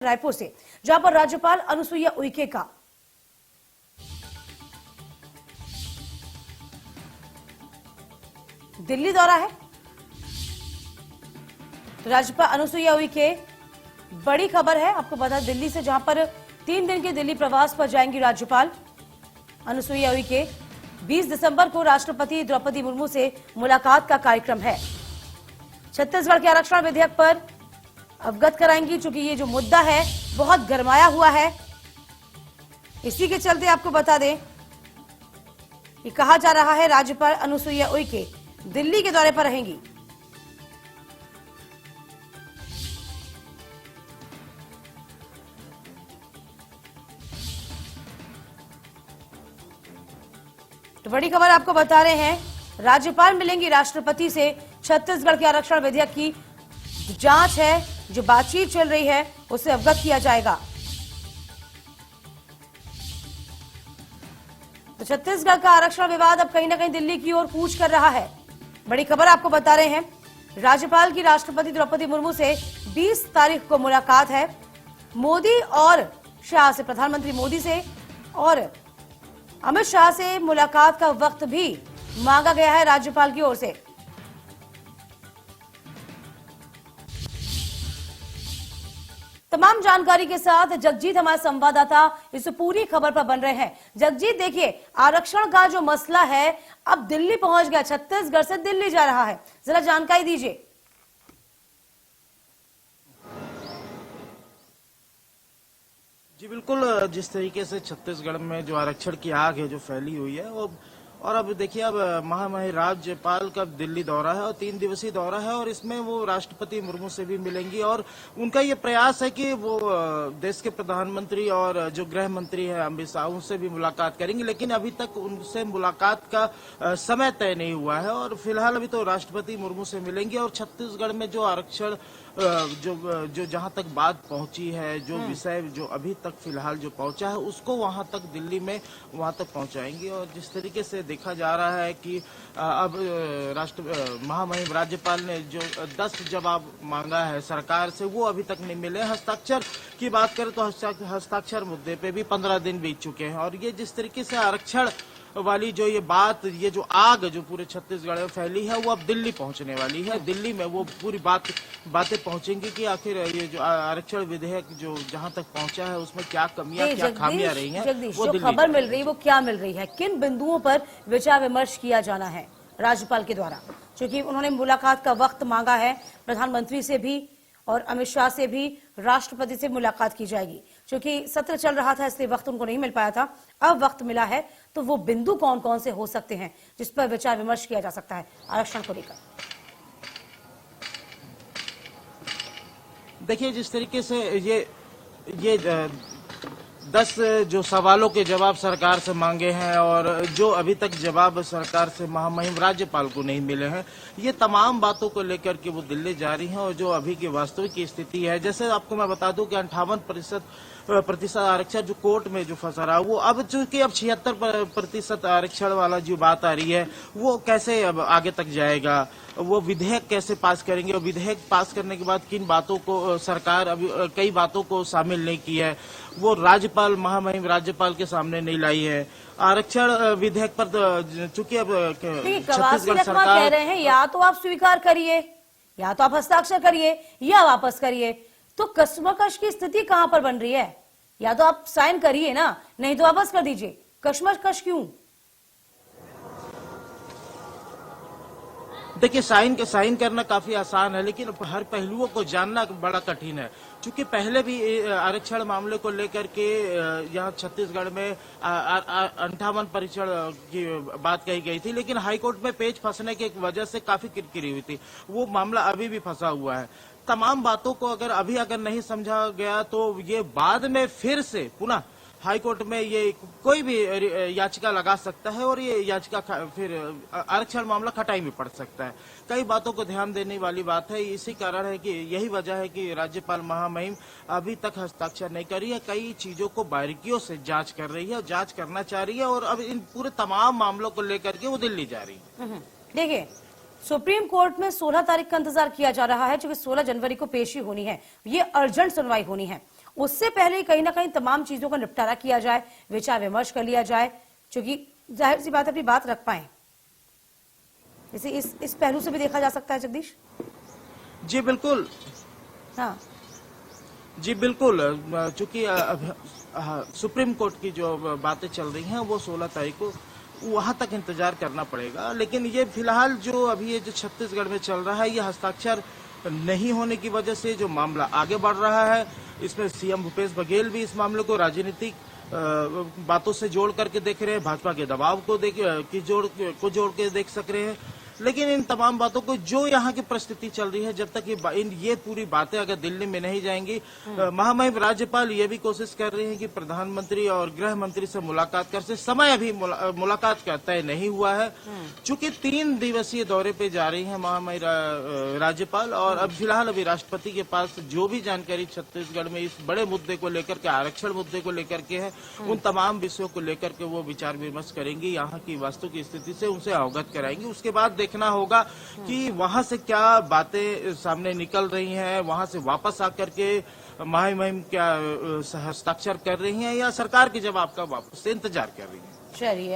रायपुर से, जहां पर राज्यपाल अनुसुईया उइके का दिल्ली दौरा है। तो राज्यपाल अनुसुईया उइके, बड़ी खबर है आपको बता, दिल्ली से, जहां पर 3 दिन के दिल्ली प्रवास पर जाएंगी राज्यपाल अनुसुईया उइके। 20 दिसंबर को राष्ट्रपति द्रौपदी मुर्मू से मुलाकात का कार्यक्रम है। छत्तीसगढ़ के आरक्षण विधेयक पर अवगत कराएंगी, चूंकि ये जो मुद्दा है बहुत गरमाया हुआ है। इसी के चलते आपको बता दें, ये कहा जा रहा है राज्यपाल अनुसुईया उइके दिल्ली के दौरे पर रहेंगी। तो बड़ी खबर आपको बता रहे हैं, राज्यपाल मिलेंगी राष्ट्रपति से। छत्तीसगढ़ के आरक्षण विधेयक की जांच है, जो बातचीत चल रही है, उससे अवगत किया जाएगा। तो छत्तीसगढ़ का आरक्षण विवाद अब कहीं ना कहीं दिल्ली की ओर कूच कर रहा है। बड़ी खबर आपको बता रहे हैं, राज्यपाल की राष्ट्रपति द्रौपदी मुर्मू से 20 तारीख को मुलाकात है। मोदी और शाह से, प्रधानमंत्री मोदी से और अमित शाह से मुलाकात का वक्त भी मांगा गया है राज्यपाल की ओर से। तमाम जानकारी के साथ जगजीत हमारे संवाददाता इस पूरी खबर पर बन रहे हैं। जगजीत, देखिए, आरक्षण का जो मसला है अब दिल्ली पहुंच गया, छत्तीसगढ़ से दिल्ली जा रहा है, जरा जानकारी दीजिए। जी बिल्कुल, जिस तरीके से छत्तीसगढ़ में जो आरक्षण की आग है जो फैली हुई है वो, और अब देखिए, अब महामहिम राज्यपाल का दिल्ली दौरा है और 3 दिवसीय दौरा है, और इसमें वो राष्ट्रपति मुर्मू से भी मिलेंगी। और उनका ये प्रयास है कि वो देश के प्रधानमंत्री और जो गृह मंत्री है अमित शाह, उनसे भी मुलाकात करेंगे, लेकिन अभी तक उनसे मुलाकात का समय तय नहीं हुआ है। और फिलहाल अभी तो राष्ट्रपति मुर्मू से मिलेंगे, और छत्तीसगढ़ में जो आरक्षण जो जहां तक बात पहुंची है, जो विषय जो अभी तक फिलहाल जो पहुंचा है, उसको वहां तक दिल्ली में वहां तक पहुंचाएंगे। और जिस तरीके से देखा जा रहा है कि अब महामहिम राज्यपाल ने जो 10 जवाब मांगा है सरकार से, वो अभी तक नहीं मिले। हस्ताक्षर की बात करें तो हस्ताक्षर मुद्दे पे भी 15 दिन बीत चुके हैं। और ये जिस तरीके से आरक्षण वाली जो ये बात, ये जो आग जो पूरे छत्तीसगढ़ में फैली है, वो अब दिल्ली पहुंचने वाली है। दिल्ली में वो पूरी बातें पहुंचेंगी कि आखिर ये जो आरक्षण विधेयक जो जहां तक पहुंचा है उसमें क्या कमियां, क्या खामियां रही हैं, वो जो दिल्ली खबर मिल रही है वो क्या मिल रही है, किन बिंदुओं पर विचार विमर्श किया जाना है राज्यपाल के द्वारा, क्योंकि उन्होंने मुलाकात का वक्त मांगा है। प्रधानमंत्री से भी और अमित शाह से भी, राष्ट्रपति से मुलाकात की जाएगी। क्योंकि सत्र चल रहा था इसलिए वक्त उनको नहीं मिल पाया था, अब वक्त मिला है, तो वो बिंदु कौन कौन से हो सकते हैं जिस पर विचार विमर्श किया जा सकता है आरक्षण को लेकर? देखिए, जिस तरीके से ये 10 जो सवालों के जवाब सरकार से मांगे हैं और जो अभी तक जवाब सरकार से महामहिम राज्यपाल को नहीं मिले हैं, ये तमाम बातों को लेकर के वो दिल्ली जा रही हैं। और जो अभी की वास्तविक स्थिति है, जैसे आपको मैं बता दूं कि 58% आरक्षण जो कोर्ट में जो फंसा रहा, वो अब चूंकि अब 76% आरक्षण वाला जो बात आ रही है, वो कैसे अब आगे तक जाएगा, वो विधेयक कैसे पास करेंगे, और विधेयक पास करने के बाद किन बातों को सरकार अभी कई बातों को शामिल नहीं की है, वो राज्यपाल महामहिम राज्यपाल के सामने नहीं लाई है। आरक्षण विधेयक पर चूंकि अब छत्तीसगढ़ सरकार कह रहे हैं, या तो आप स्वीकार करिए, या तो आप हस्ताक्षर करिए, या वापस करिए। तो कश्मकश की स्थिति कहां पर बन रही है? या तो आप साइन करिए ना, नहीं तो वापस कर दीजिए। कश्मकश क्यों? देखिए, साइन करना काफी आसान है, लेकिन हर पहलुओं को जानना बड़ा कठिन है। क्योंकि पहले भी आरक्षण मामले को लेकर के यहाँ छत्तीसगढ़ में 58 परीक्षण की बात कही गई थी, लेकिन हाईकोर्ट में पेच फंसने की वजह से काफी किरकिरी हुई थी। वो मामला अभी भी फंसा हुआ है। तमाम बातों को अगर नहीं समझा गया, तो ये बाद में फिर से पुनः हाईकोर्ट में ये कोई भी याचिका लगा सकता है, और ये याचिका फिर आरक्षण मामला खटाई में पड़ सकता है। कई बातों को ध्यान देने वाली बात है। इसी कारण है कि यही वजह है कि राज्यपाल महामहिम अभी तक हस्ताक्षर नहीं करी है। कई चीजों को बारीकियों से जांच कर रही है, जांच करना चाह रही है, और अब इन पूरे तमाम मामलों को लेकर के वो दिल्ली जा रही है। देखिए, सुप्रीम कोर्ट में 16 तारीख का इंतजार किया जा रहा है, क्योंकि 16 जनवरी को पेशी होनी है, ये अर्जेंट सुनवाई होनी है। उससे पहले कहीं ना कहीं तमाम चीजों का निपटारा किया जाए, विचार विमर्श कर लिया जाए, क्योंकि जाहिर सी बात अपनी बात रख पाए। इसे इस पहलू से भी देखा जा सकता है जगदीश। जी बिल्कुल। हाँ जी बिल्कुल, चूंकि सुप्रीम कोर्ट की जो बातें चल रही हैं वो 16 तारीख को वहां तक इंतजार करना पड़ेगा। लेकिन ये फिलहाल जो अभी ये जो छत्तीसगढ़ में चल रहा है, ये हस्ताक्षर नहीं होने की वजह से जो मामला आगे बढ़ रहा है, इसमें सीएम भूपेश बघेल भी इस मामले को राजनीतिक बातों से जोड़ करके देख रहे हैं, भाजपा के दबाव को जोड़ के देख सक रहे हैं। लेकिन इन तमाम बातों को जो यहाँ की परिस्थिति चल रही है, जब तक ये पूरी बातें अगर दिल्ली में नहीं जाएंगी, महामहिम राज्यपाल ये भी कोशिश कर रहे हैं कि प्रधानमंत्री और गृह मंत्री से मुलाकात कर से समय अभी मुलाकात का तय नहीं हुआ है। चूंकि 3 दिवसीय दौरे पे जा रही है महामहिम राज्यपाल, और अब फिलहाल अभी राष्ट्रपति के पास जो भी जानकारी छत्तीसगढ़ में इस बड़े मुद्दे को लेकर के, आरक्षण मुद्दे को लेकर के है, उन तमाम विषयों को लेकर के वो विचार विमर्श करेंगी, यहाँ की वास्तविक स्थिति से उनसे अवगत कराएंगी। उसके बाद देखना होगा कि वहां से क्या बातें सामने निकल रही हैं, वहां से वापस आकर के महामहिम क्या हस्ताक्षर कर रही हैं, या सरकार के जवाब का वापस से इंतजार कर रही हैं। चलिए।